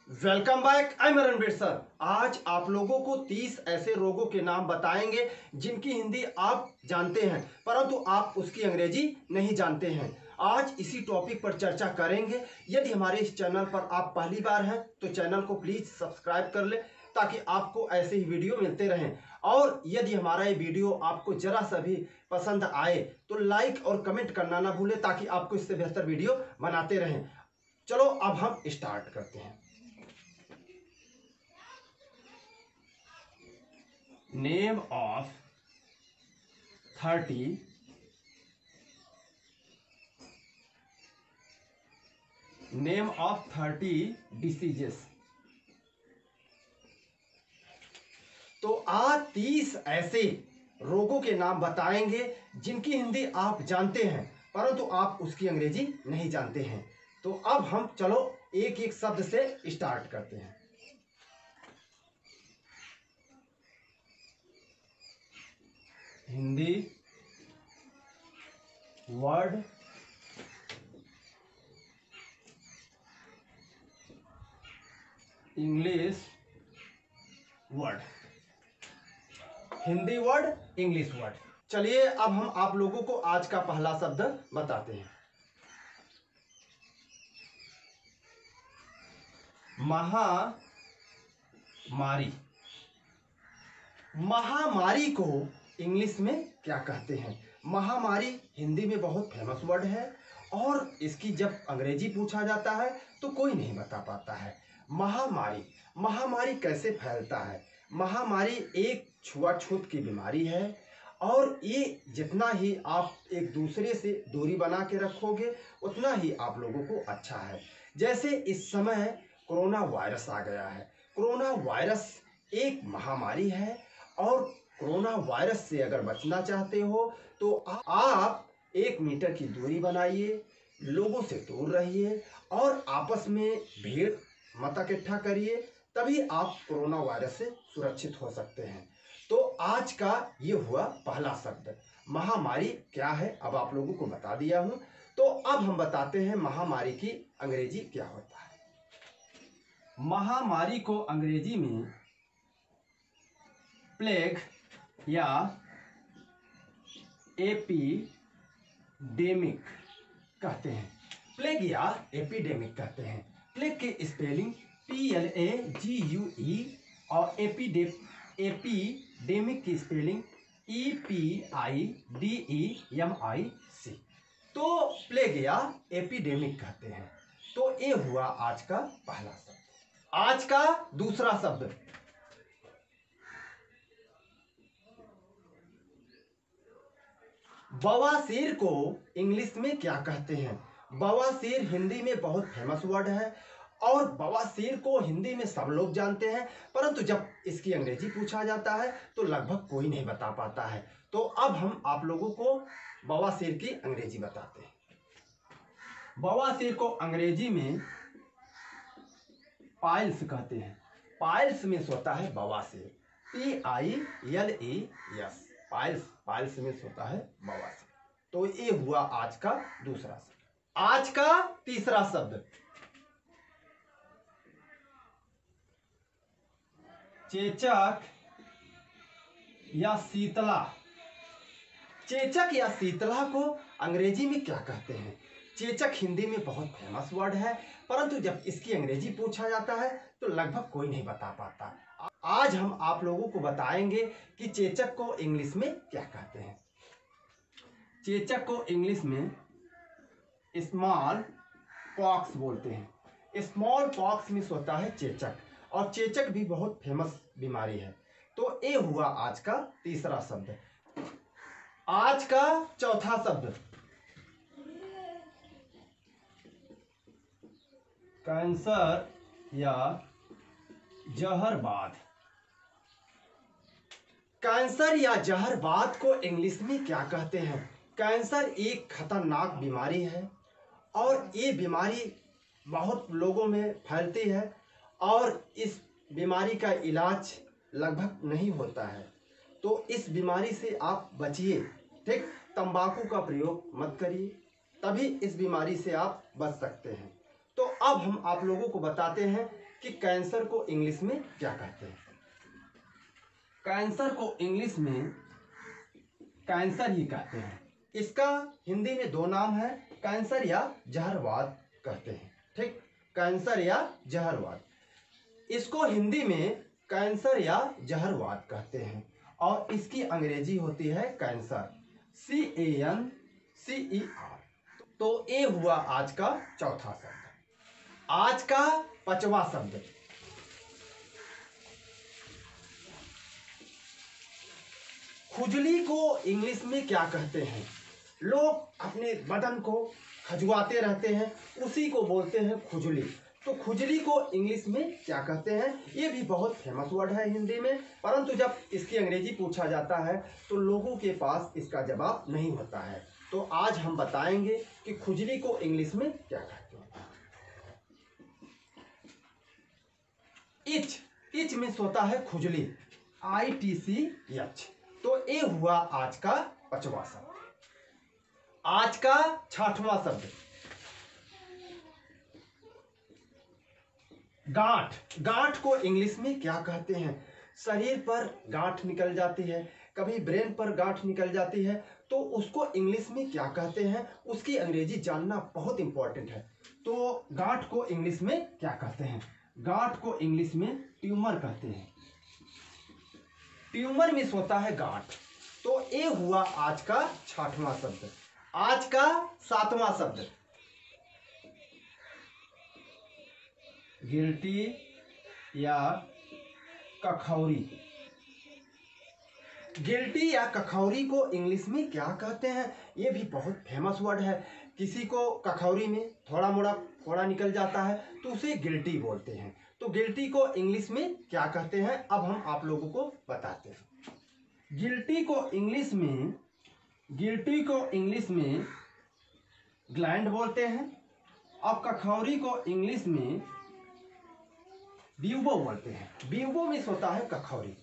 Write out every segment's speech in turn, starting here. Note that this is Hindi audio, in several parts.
Welcome back. I am Ranveer sir. आज आप लोगों को 30 ऐसे रोगों के नाम बताएंगे जिनकी हिंदी आप जानते हैं परंतु आप उसकी अंग्रेजी नहीं जानते हैं। आज इसी टॉपिक पर चर्चा करेंगे। यदि हमारे इस चैनल पर आप पहली बार हैं तो चैनल को प्लीज सब्सक्राइब कर ले ताकि आपको ऐसे ही वीडियो मिलते रहें। और यदि हमारा ये वीडियो आपको जरा सा भी पसंद आए तो लाइक और कमेंट करना ना भूलें ताकि आपको इससे बेहतर वीडियो बनाते रहें। चलो अब हम स्टार्ट करते हैं। Name of 30 diseases। तो आज 30 ऐसे रोगों के नाम बताएंगे जिनकी हिंदी आप जानते हैं परंतु आप उसकी अंग्रेजी नहीं जानते हैं। तो अब हम चलो एक एक शब्द से स्टार्ट करते हैं। Hindi word, English word, Hindi word English word. चलिए अब हम आप लोगों को आज का पहला शब्द बताते हैं। महामारी। महामारी को इंग्लिश में क्या कहते हैं? महामारी हिंदी में बहुत फेमस वर्ड है और इसकी जब अंग्रेजी पूछा जाता है तो कोई नहीं बता पाता है। महामारी, महामारी कैसे फैलता है? महामारी एक छुआछूत की बीमारी है और ये जितना ही आप एक दूसरे से दूरी बना के रखोगे उतना ही आप लोगों को अच्छा है। जैसे इस समय कोरोना वायरस आ गया है। कोरोना वायरस एक महामारी है और कोरोना वायरस से अगर बचना चाहते हो तो आप 1 मीटर की दूरी बनाइए, लोगों से दूर रहिए और आपस में भीड़ मत इकट्ठा करिए, तभी आप कोरोना वायरस से सुरक्षित हो सकते हैं। तो आज का ये हुआ पहला शब्द। महामारी क्या है अब आप लोगों को बता दिया हूं। तो अब हम बताते हैं महामारी की अंग्रेजी क्या होता है। महामारी को अंग्रेजी में प्लेग या एपिडेमिक कहते हैं। प्लेग या एपिडेमिक कहते हैं। प्लेग की स्पेलिंग PLAGUE और एपिडेमिक की स्पेलिंग EPIDEMIC। तो प्लेग या एपिडेमिक कहते हैं। तो ये हुआ आज का पहला शब्द। आज का दूसरा शब्द बवासीर को इंग्लिश में क्या कहते हैं? बवासीर हिंदी में बहुत फेमस वर्ड है और बवासीर को हिंदी में सब लोग जानते हैं परंतु जब इसकी अंग्रेजी पूछा जाता है तो लगभग कोई नहीं बता पाता है। तो अब हम आप लोगों को बवासीर की अंग्रेजी बताते हैं। बवासीर को अंग्रेजी में पाइल्स कहते हैं। पाइल्स में होता है बवासीर, PILES। पाइल्स में होता है बवासीर। तो ये हुआ आज का दूसरा शब्द। आज का तीसरा शब्द चेचक या शीतला। चेचक या शीतला को अंग्रेजी में क्या कहते हैं? चेचक हिंदी में बहुत फेमस वर्ड है परंतु जब इसकी अंग्रेजी पूछा जाता है तो लगभग कोई नहीं बता पाता। आज हम आप लोगों को बताएंगे कि चेचक को इंग्लिश में क्या कहते हैं। चेचक को इंग्लिश में स्मॉल पॉक्स बोलते हैं। स्मॉल पॉक्स में होता है चेचक और चेचक भी बहुत फेमस बीमारी है। तो ये हुआ आज का तीसरा शब्द। आज का चौथा शब्द कैंसर या जहरबाद। कैंसर या जहरबाद को इंग्लिश में क्या कहते हैं? कैंसर एक खतरनाक बीमारी है और ये बीमारी बहुत लोगों में फैलती है और इस बीमारी का इलाज लगभग नहीं होता है। तो इस बीमारी से आप बचिए, ठीक? तंबाकू का प्रयोग मत करिए, तभी इस बीमारी से आप बच सकते हैं। तो अब हम आप लोगों को बताते हैं कि कैंसर को इंग्लिश में क्या कहते हैं। कैंसर को इंग्लिश में कैंसर ही कहते हैं। इसका हिंदी में दो नाम है, कैंसर या जहरवाद कहते हैं। ठीक, कैंसर या जहरवाद, इसको हिंदी में कैंसर या जहरवाद कहते हैं और इसकी अंग्रेजी होती है कैंसर, CANCER। तो ये हुआ आज का चौथा शब्द। आज का पांचवा शब्द, खुजली को इंग्लिश में क्या कहते हैं। लोग अपने बदन को खजुआते रहते हैं, उसी को बोलते हैं खुजली। तो खुजली को इंग्लिश में क्या कहते हैं, ये भी बहुत फेमस वर्ड है हिंदी में, परंतु जब इसकी अंग्रेजी पूछा जाता है तो लोगों के पास इसका जवाब नहीं होता है। तो आज हम बताएंगे कि खुजली को इंग्लिश में क्या कहते हैं। इच में होता है खुजली, ITCH। तो ये हुआ आज का पांचवा शब्द। आज का छठवां शब्द, गांठ। गांठ को इंग्लिश में क्या कहते हैं। शरीर पर गांठ निकल जाती है, कभी ब्रेन पर गांठ निकल जाती है, तो उसको इंग्लिश में क्या कहते हैं, उसकी अंग्रेजी जानना बहुत इंपॉर्टेंट है। तो गांठ को इंग्लिश में क्या कहते हैं। गांठ को इंग्लिश में ट्यूमर कहते हैं। ट्यूमर में होता है गांठ। तो ये हुआ आज का छठवां शब्द। आज का सातवां शब्द, गिल्टी या कखौरी। गिल्टी या कखौरी को इंग्लिश में क्या कहते हैं, ये भी बहुत फेमस वर्ड है। किसी को कखौरी में थोड़ा मोड़ा फोड़ा निकल जाता है तो उसे गिल्टी बोलते हैं। तो गिल्टी को इंग्लिश में क्या कहते हैं, अब हम आप लोगों को बताते हैं। गिल्टी को इंग्लिश में ग्लैंड बोलते हैं। अब कखौरी को इंग्लिश में ब्यूबो बोलते हैं। ब्यूबो में होता है कखौरी।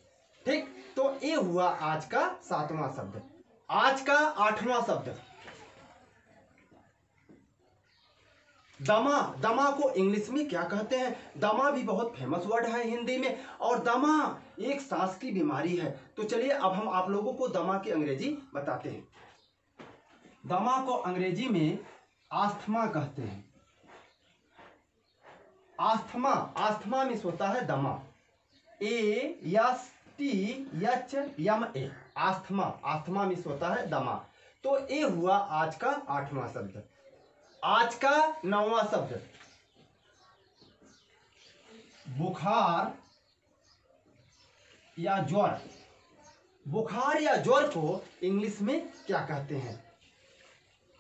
ठीक, तो ये हुआ आज का सातवां शब्द। आज का आठवां शब्द, दमा। दमा को इंग्लिश में क्या कहते हैं। दमा भी बहुत फेमस वर्ड है हिंदी में, और दमा एक सांस की बीमारी है। तो चलिए अब हम आप लोगों को दमा की अंग्रेजी बताते हैं। दमा को अंग्रेजी में आस्थमा कहते हैं। आस्थमा में होता है दमा, ASTHMA। आस्थमा में होता है दमा। तो ये हुआ आज का आठवां शब्द। आज का नौवां शब्द, बुखार या ज्वर। बुखार या ज्वर को इंग्लिश में क्या कहते हैं।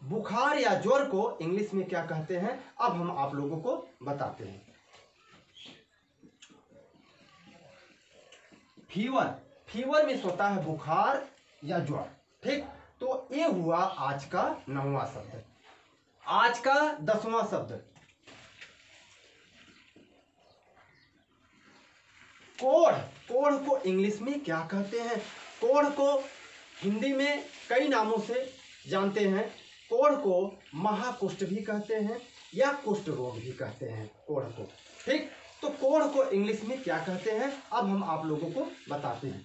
बुखार या ज्वर को इंग्लिश में क्या कहते हैं, अब हम आप लोगों को बताते हैं। फीवर में होता है बुखार या ज्वर। ठीक, तो ये हुआ आज का नौवां शब्द। आज का 10वां शब्द, कोढ़। कोढ़ को इंग्लिश में क्या कहते हैं। कोढ़ को हिंदी में कई नामों से जानते हैं। कोढ़ को महाकुष्ठ भी कहते हैं या कुष्ठ रोग भी कहते हैं कोढ़ को। ठीक, तो कोढ़ को इंग्लिश में क्या कहते हैं, अब हम आप लोगों को बताते हैं।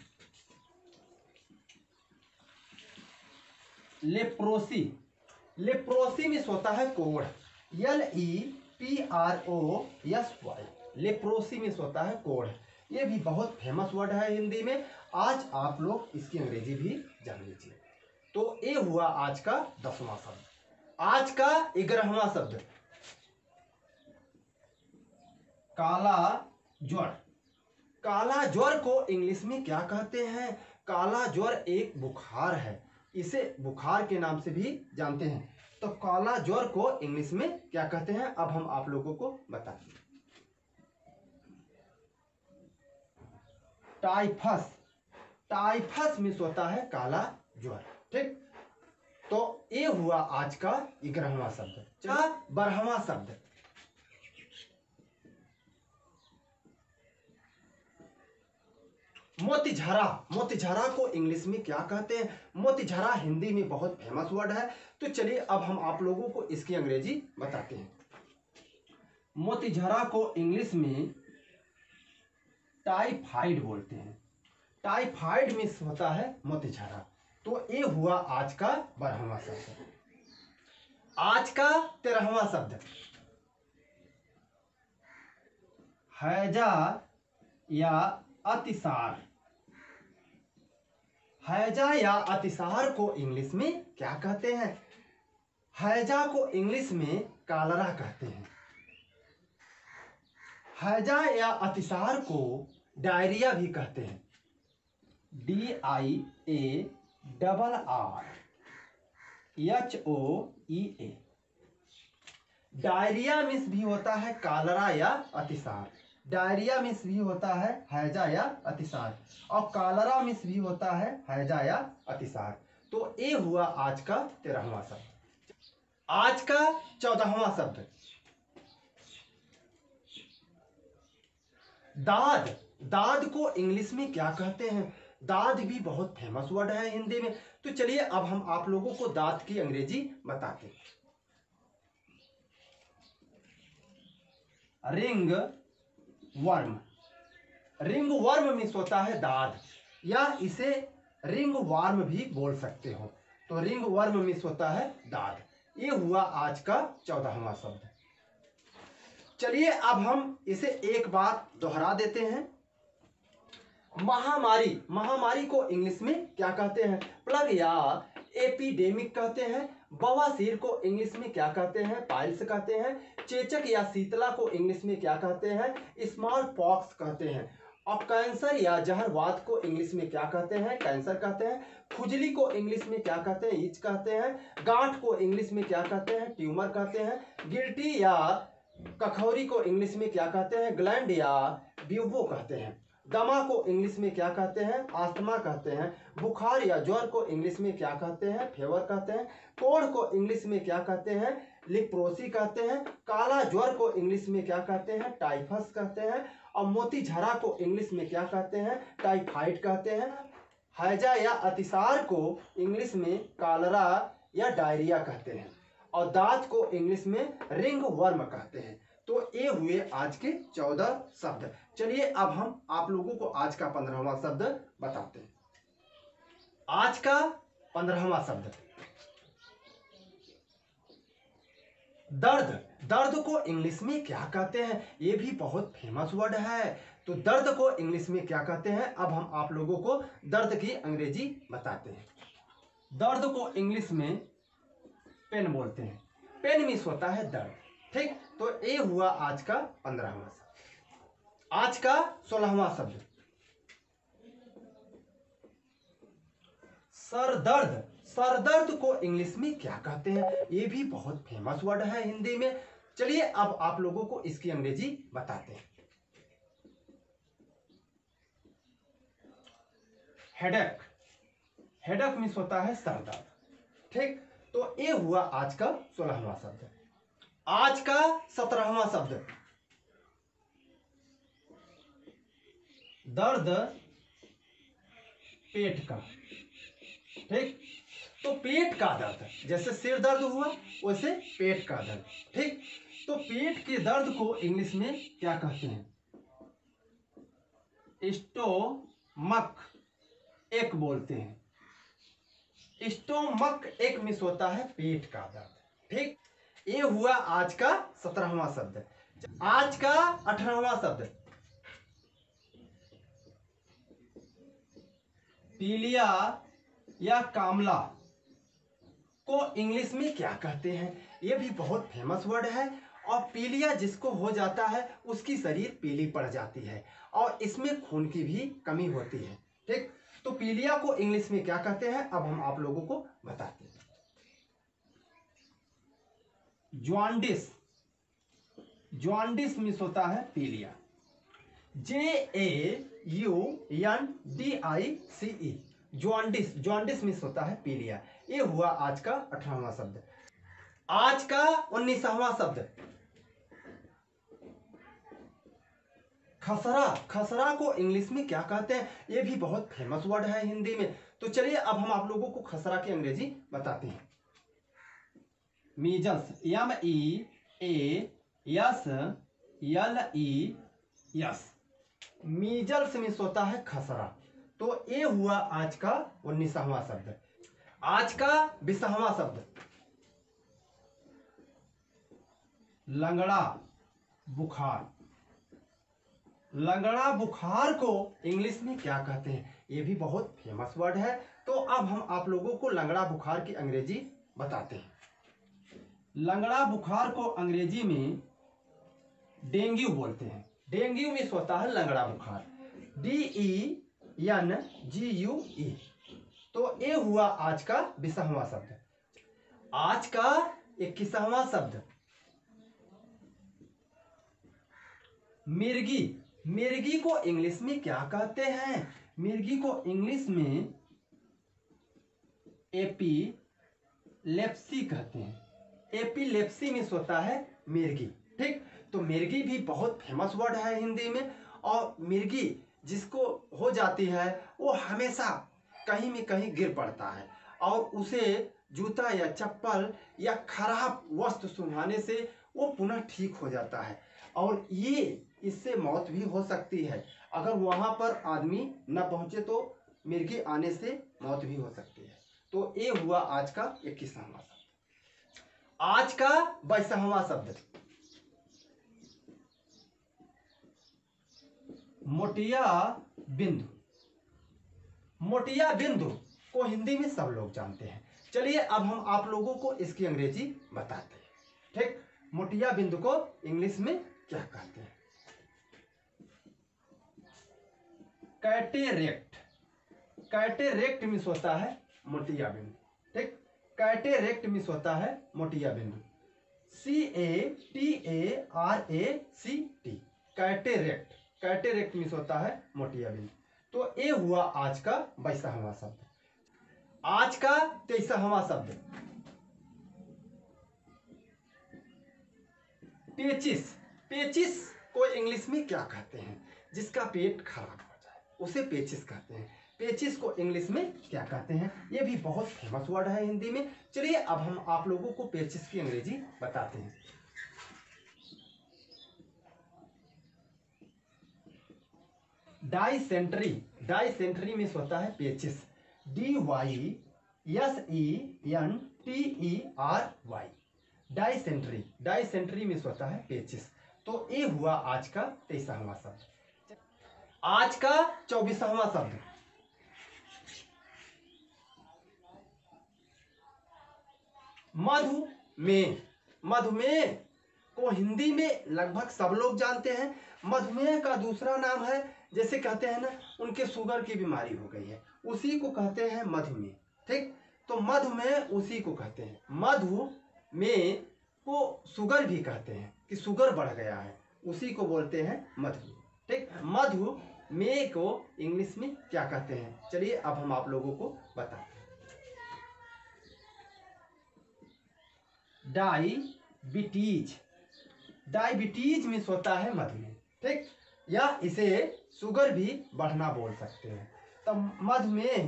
लेप्रोसी में होता है कोढ़, LEPROSY। लेप्रोसी में होता है कोढ़। ये भी बहुत फेमस वर्ड है हिंदी में। आज आप लोग इसकी अंग्रेजी भी जान लीजिए। तो ये हुआ आज का 10वां शब्द। आज का 11वां शब्द, काला ज्वर। काला ज्वर को इंग्लिश में क्या कहते हैं। काला ज्वर एक बुखार है, इसे बुखार के नाम से भी जानते हैं। तो काला ज्वर को इंग्लिश में क्या कहते हैं, अब हम आप लोगों को बताते हैं। टाइफस में होता है काला ज्वर। ठीक, तो ये हुआ आज का 11वां शब्द। 12वां शब्द, मोतीझरा। मोतीझरा को इंग्लिश में क्या कहते हैं। मोतीझरा हिंदी में बहुत फेमस वर्ड है। तो चलिए अब हम आप लोगों को इसकी अंग्रेजी बताते हैं। मोतीझरा को इंग्लिश में टाइफाइड बोलते हैं। टाइफाइड मीन्स होता है मोतीझरा। तो ये हुआ आज का 12वां शब्द। आज का 13वां शब्द हैजा या अतिसार। हैजा या अतिसार को इंग्लिश में क्या कहते हैं? हैजा को इंग्लिश में कालरा कहते हैं। हैजा या अतिसार को डायरिया भी कहते हैं। DIARRHOEA। डायरिया मीन्स भी होता है कालरा या अतिसार। डायरिया मीन्स भी होता है हैजा या अतिसार, और कालरा मीन्स भी होता है हैजा या अतिसार। तो ये हुआ आज का 13वां शब्द। आज का 14वां शब्द दाद। दाद को इंग्लिश में क्या कहते हैं? दाद भी बहुत फेमस वर्ड है हिंदी में। तो चलिए अब हम आप लोगों को दाद की अंग्रेजी बताते हैं। Ring worm. Ring worm means होता है दाद, या इसे रिंग वार्म भी बोल सकते हो। तो रिंग वर्म मीन्स होता है दाद। ये हुआ आज का 14वां शब्द। चलिए अब हम इसे एक बार दोहरा देते हैं। महामारी। महामारी को इंग्लिश में क्या कहते हैं? प्लग या एपिडेमिक कहते हैं। बवासीर को इंग्लिश में क्या कहते हैं? पाइल्स कहते हैं। चेचक या शीतला को इंग्लिश में क्या कहते हैं? स्मॉल पॉक्स कहते हैं। और कैंसर या जहरवाद को इंग्लिश में क्या कहते हैं? कैंसर कहते हैं। खुजली को इंग्लिश में क्या कहते हैं? इच कहते हैं। गांठ को इंग्लिश में क्या कहते हैं? ट्यूमर कहते हैं। गिल्टी या कखौरी को इंग्लिश में क्या कहते हैं? ग्लैंड या ब्यूबो कहते हैं। दमा को इंग्लिश में क्या कहते हैं? आस्थमा कहते हैं। बुखार या ज्वर को इंग्लिश में क्या कहते हैं? फीवर कहते हैं। कोढ़ को इंग्लिश में क्या कहते हैं? लिप्रोसी कहते हैं। काला ज्वर को इंग्लिश में क्या कहते हैं? टाइफस कहते हैं। और मोतीझरा को इंग्लिश में क्या कहते हैं? टाइफाइड कहते हैं। हैजा या अतिसार को इंग्लिश में कालरा या डायरिया कहते हैं। और दांत को इंग्लिश में रिंग वर्म कहते हैं। तो ये हुए आज के 14 शब्द। चलिए अब हम आप लोगों को आज का 15वां शब्द बताते हैं। आज का 15वां शब्द दर्द। दर्द को इंग्लिश में क्या कहते हैं? ये भी बहुत फेमस वर्ड है। तो दर्द को इंग्लिश में क्या कहते हैं? अब हम आप लोगों को दर्द की अंग्रेजी बताते हैं। दर्द को इंग्लिश में पेन बोलते हैं। पेन मीन्स होता है दर्द। ठीक, तो ये हुआ आज का 15वां शब्द। आज का 16वां शब्द सर दर्द। सर दर्द को इंग्लिश में क्या कहते हैं? ये भी बहुत फेमस वर्ड है हिंदी में। चलिए अब आप लोगों को इसकी अंग्रेजी बताते हैं। हेडेक। हेडेक मीन्स होता है सर दर्द। ठीक, तो ये हुआ आज का 16वां शब्द। आज का 17वां शब्द दर्द पेट का। ठीक, तो पेट का दर्द, जैसे सिर दर्द हुआ वैसे पेट का दर्द। ठीक, तो पेट के दर्द को इंग्लिश में क्या कहते हैं? स्टोमक एक बोलते हैं। स्टोमक एक मिस होता है पेट का दर्द। ठीक, ये हुआ आज का 17वां शब्द। आज का 18वां शब्द पीलिया या कामला को इंग्लिश में क्या कहते हैं? ये भी बहुत फेमस वर्ड है। और पीलिया जिसको हो जाता है उसकी शरीर पीली पड़ जाती है और इसमें खून की भी कमी होती है। ठीक, तो पीलिया को इंग्लिश में क्या कहते हैं? अब हम आप लोगों को बताते हैं। जॉन्डिस। जॉन्डिस मीन्स होता है पीलिया। JAUNDICE। जॉन्डिस। जॉन्डिस मीन्स होता है पीलिया। ये हुआ आज का 18वां शब्द। आज का 19वां शब्द खसरा। खसरा को इंग्लिश में क्या कहते हैं? ये भी बहुत फेमस वर्ड है हिंदी में। तो चलिए अब हम आप लोगों को खसरा की अंग्रेजी बताते हैं। Measles. MASLS MEASLES। Measles means होता है खसरा। तो ये हुआ आज का 19वां शब्द। आज का 20वां शब्द लंगड़ा बुखार। लंगड़ा बुखार को इंग्लिश में क्या कहते हैं? ये भी बहुत फेमस वर्ड है। तो अब हम आप लोगों को लंगड़ा बुखार की अंग्रेजी बताते हैं। लंगड़ा बुखार को अंग्रेजी में डेंगू बोलते हैं। डेंगू मीन्स होता है लंगड़ा बुखार, DENGUE। तो ये हुआ आज का 20वां शब्द। आज का 21वां शब्द मिर्गी। मिर्गी को इंग्लिश में क्या कहते हैं? मिर्गी को इंग्लिश में एपीलेप्सी कहते हैं। एपीलेप्सी मीन्स होता है मिर्गी। ठीक, तो मिर्गी भी बहुत फेमस वर्ड है हिंदी में। और मिर्गी जिसको हो जाती है वो हमेशा कहीं में कहीं गिर पड़ता है और उसे जूता या चप्पल या खराब वस्त्र सुंघाने से वो पुनः ठीक हो जाता है। और ये इससे मौत भी हो सकती है। अगर वहां पर आदमी न पहुंचे तो मिर्गी आने से मौत भी हो सकती है। तो ये हुआ आज का 21वां शब्द। आज का 22वां शब्द मोटिया बिंदु। मोटिया बिंदु को हिंदी में सब लोग जानते हैं। चलिए अब हम आप लोगों को इसकी अंग्रेजी बताते हैं। ठीक, मोटिया बिंदु को इंग्लिश में क्या कहते हैं? कैटेरेक्ट। कैटेरेक्ट मीन्स होता है मोटिया बिंदु। ठीक, कैटेरेक्ट मीन्स होता है मोटिया बिंदु, CATARACT। कैटेरेक्ट, कैटेरेक्ट मीन्स होता है मोटिया बिंदु। तो ये हुआ आज का 22वां शब्द। आज का 23वां शब्द पेचिस। पेचिस को इंग्लिश में क्या कहते हैं? जिसका पेट खराब हो जाए उसे पेचिस कहते हैं। पेचिस को इंग्लिश में क्या कहते हैं? ये भी बहुत फेमस वर्ड है हिंदी में। चलिए अब हम आप लोगों को पेचिस की अंग्रेजी बताते हैं। डाइसेंट्री। डाइसेंट्री मीन्स होता है पेचिस, DYSENTERY। डाइसेंट्री, डाइसेंट्री मीन्स होता है पेचिस। तो ये हुआ आज का 23वां शब्द। आज का 24वां शब्द मधुमेह। मधुमेह को हिंदी में लगभग सब लोग जानते हैं। मधुमेह का दूसरा नाम है, जैसे कहते हैं ना उनके शुगर की बीमारी हो गई है, उसी को कहते हैं मधुमेह। ठीक, तो मधुमेह उसी को कहते हैं। मधुमेह को शुगर भी कहते हैं कि शुगर बढ़ गया है, उसी को बोलते हैं मधुमेह। ठीक, मधुमेह को इंग्लिश में क्या कहते हैं? चलिए अब हम आप लोगों को बताते हैं। डायबिटीज। डायबिटीज मीन्स होता है मधुमेह। ठीक, या इसे शुगर भी बढ़ना बोल सकते हैं। तो मधुमेह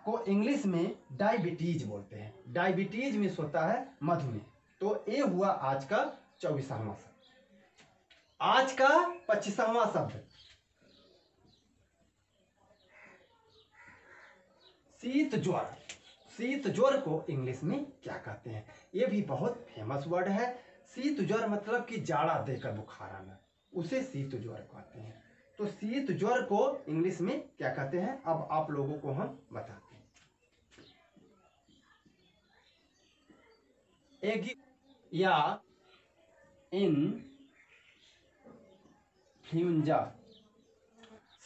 को इंग्लिश में डायबिटीज बोलते हैं। डायबिटीज मीन्स होता है मधुमेह। तो ये हुआ आज का 24वां शब्द। आज का 25वां शब्द शीत ज्वर। शीत ज्वर को इंग्लिश में क्या कहते हैं? ये भी बहुत फेमस वर्ड है। शीत ज्वर मतलब कि जाड़ा देकर बुखार आना, उसे शीत ज्वर कहते हैं। तो शीत ज्वर को इंग्लिश में क्या कहते हैं? अब आप लोगों को हम बताते हैं। एगी या इन्फ्लुएंजा।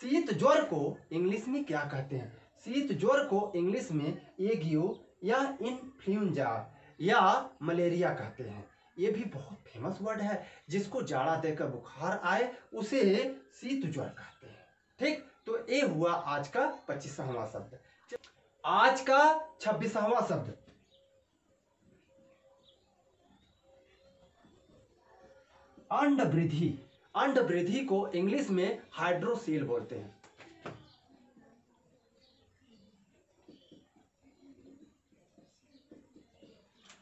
शीत ज्वर को इंग्लिश में क्या कहते हैं? शीत ज्वर को इंग्लिश में एग्यू या इन्फ्लुएंजा या मलेरिया कहते हैं। ये भी बहुत फेमस वर्ड है। जिसको जाड़ा देकर बुखार आए उसे शीत ज्वर कहते हैं। ठीक, तो ये हुआ आज का 25वां शब्द। आज का 26वां शब्द अंडवृद्धि। अंडवृद्धि को इंग्लिश में हाइड्रोसील बोलते हैं।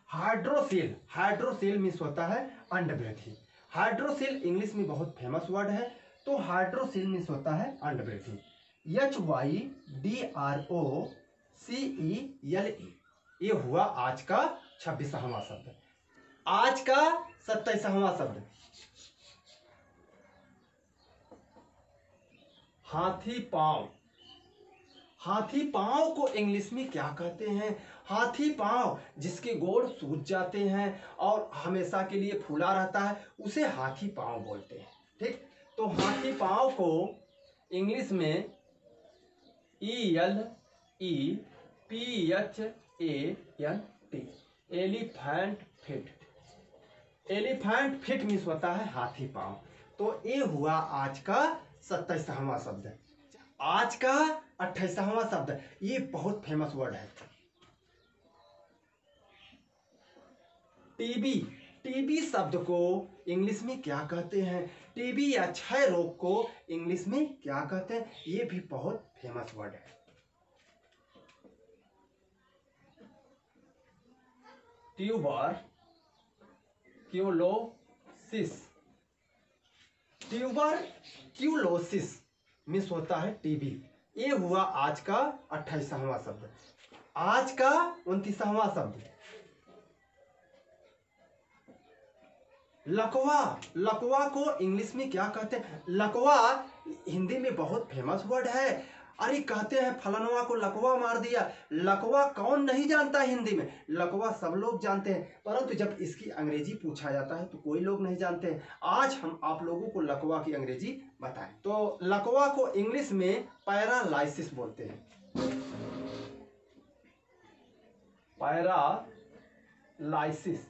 हाइड्रोसील, हाइड्रोसील मीन्स होता है अंडवृद्धि। हाइड्रोसिल इंग्लिश में बहुत फेमस वर्ड है। तो हाइड्रोसिल मीन्स होता है अंड वृद्धि। HYDROCELE ये हुआ आज का 26वां शब्द। आज का 27वां शब्द हाथी पांव। हाथी पांव को इंग्लिश में क्या कहते हैं? हाथी पांव जिसके गोड़ सूज जाते हैं और हमेशा के लिए फूला रहता है उसे हाथी पांव बोलते हैं। ठीक, तो हाथी पांव को इंग्लिश में ELEPHANT elephant fit. Elephant fit means होता है हाथी पांव। तो ये हुआ आज का 27वां शब्द। आज का 28वां शब्द, ये बहुत फेमस वर्ड है, टीबी। टीबी शब्द को इंग्लिश में क्या कहते हैं? टीबी या क्षय रोग को इंग्लिश में क्या कहते हैं? ये भी बहुत फेमस वर्ड है। ट्यूबर क्यूलोसिस। ट्यूबर क्यूलोसिस मीन्स होता है टीबी। ये हुआ आज का 28वां शब्द। आज का 29वां शब्द लकवा। लकवा को इंग्लिश में क्या कहते हैं? लकवा हिंदी में बहुत फेमस वर्ड है। अरे कहते हैं फलनवा को लकवा मार दिया। लकवा कौन नहीं जानता हिंदी में? लकवा सब लोग जानते हैं, परंतु जब इसकी अंग्रेजी पूछा जाता है तो कोई लोग नहीं जानते हैं। आज हम आप लोगों को लकवा की अंग्रेजी बताएं। तो लकवा को इंग्लिश में पैरालाइसिस बोलते हैं। पैरालाइसिस।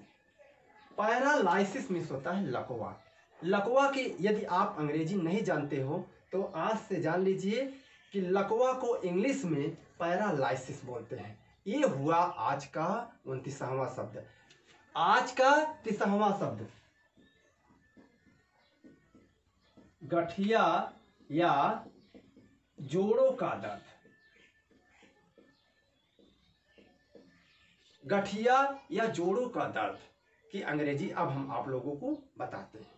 पैरालाइसिस मीन्स होता है लकवा। लकवा की यदि आप अंग्रेजी नहीं जानते हो तो आज से जान लीजिए कि लकवा को इंग्लिश में पैरालाइसिस बोलते हैं। ये हुआ आज का 29वां शब्द। आज का 30वां शब्द गठिया या जोड़ों का दर्द। गठिया या जोड़ों का दर्द की अंग्रेजी अब हम आप लोगों को बताते हैं।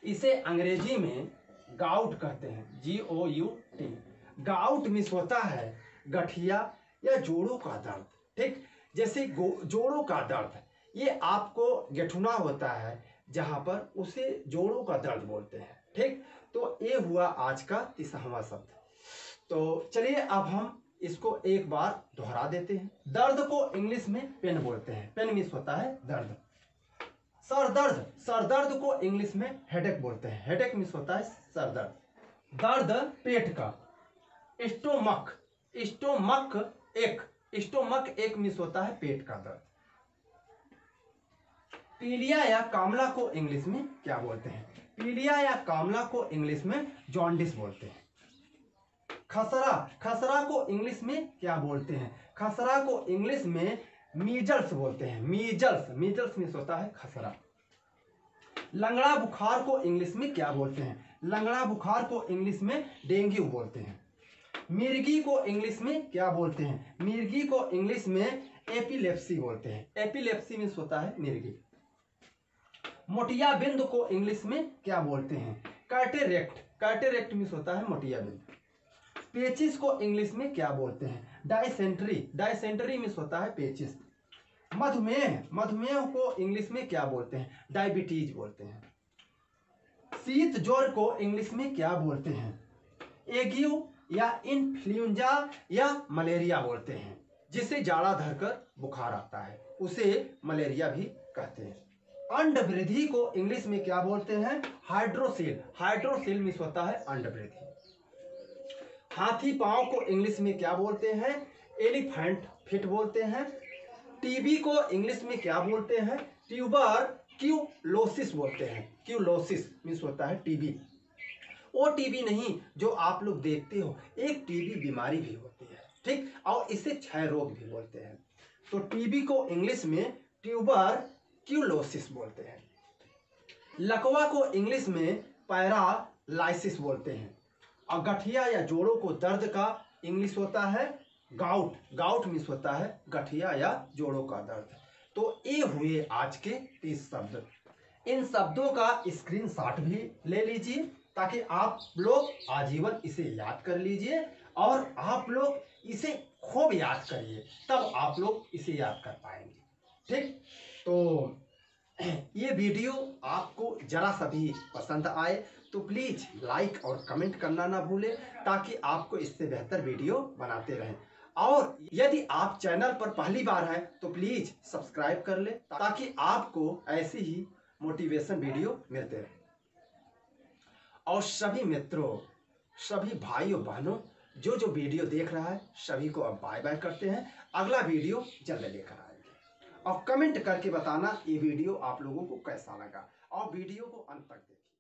इसे अंग्रेजी में गाउट कहते हैं, GOUT। गाउट मीन्स होता है गठिया या जोड़ों का दर्द। ठीक, जैसे जोड़ों का दर्द, ये आपको गेठुना होता है जहां पर उसे जोड़ों का दर्द बोलते हैं। ठीक, तो ये हुआ आज का 30वां शब्द। तो चलिए अब हम इसको एक बार दोहरा देते हैं। दर्द को इंग्लिश में पेन बोलते हैं। पेन मीन्स होता है दर्द। सर दर्द। सर दर्द को इंग्लिश में हेडेक बोलते हैं। हेडेक मीन्स होता है सर दर्द। दर्द पेट का। स्टोमक। स्टोमक एक। स्टोमक एक मीन्स होता है पेट का दर्द। पीलिया या कामला को इंग्लिश में क्या बोलते हैं? पीलिया या कामला को इंग्लिश में जॉन्डिस बोलते हैं। खसरा। खसरा को इंग्लिश में क्या बोलते हैं? खसरा को इंग्लिश में मीजल्स बोलते हैं। मीजल्स। मीजल्स मीन्स होता है खसरा। लंगड़ा बुखार को इंग्लिश में क्या बोलते हैं? लंगड़ा बुखार को इंग्लिश में डेंगू बोलते हैं। मिर्गी को इंग्लिश में क्या बोलते हैं? मिर्गी को इंग्लिश में एपिलेप्सी बोलते हैं। एपिलेप्सी मीन्स होता है मिर्गी। मोतियाबिंद को इंग्लिश में क्या बोलते हैं? कैटेरेक्ट। कैटेरेक्ट मीन्स होता है मोतियाबिंद। पेचिस को इंग्लिश में क्या बोलते हैं? डायसेंट्री। डायसेंट्री मीन्स होता है पेचिस। मधुमेह। मधुमेह को इंग्लिश में क्या बोलते हैं? डायबिटीज बोलते हैं। शीत ज्वर को इंग्लिश में क्या बोलते हैं? एग्यू या इन्फ्लुएंजा या मलेरिया बोलते हैं। जिसे जाड़ा धरकर बुखार आता है उसे मलेरिया भी कहते हैं। अंड वृद्धि को इंग्लिश में क्या बोलते हैं? हाइड्रोसिल। हाइड्रोसिल मीन्स होता है अंड वृद्धि। हाथी पांव को इंग्लिश में क्या बोलते हैं? एलिफेंट फिट बोलते हैं। टीबी को इंग्लिश में क्या बोलते हैं? ट्यूबर क्यूलोसिस बोलते हैं। क्यूलोसिस मीन्स होता है टीबी। वो टीबी नहीं जो आप लोग देखते हो, एक टीबी बीमारी भी होती है। ठीक, और इसे क्षय रोग भी बोलते हैं। तो टीबी को इंग्लिश में ट्यूबर क्यूलोसिस बोलते हैं। लकवा को इंग्लिश में पैरालाइसिस बोलते हैं। और गठिया या जोड़ों को दर्द का इंग्लिश होता है गाउट। गाउट मीन्स होता है गठिया या जोड़ों का दर्द। तो ये हुए आज के 30 शब्द। इन शब्दों का स्क्रीनशॉट भी ले लीजिए ताकि आप लोग आजीवन इसे याद कर लीजिए और आप लोग इसे खूब याद करिए, तब आप लोग इसे याद कर पाएंगे। ठीक, तो ये वीडियो आपको जरा सा भी पसंद आए तो प्लीज़ लाइक और कमेंट करना ना भूलें ताकि आपको इससे बेहतर वीडियो बनाते रहें। और यदि आप चैनल पर पहली बार हैं तो प्लीज़ सब्सक्राइब कर लें ताकि आपको ऐसी ही मोटिवेशन वीडियो मिलते रहे। और सभी मित्रों, सभी भाइयों बहनों जो जो वीडियो देख रहा है सभी को अब बाय बाय करते हैं। अगला वीडियो जल्द लेकर आएंगे और कमेंट करके बताना ये वीडियो आप लोगों को कैसा लगा और वीडियो को अंत तक देखिए।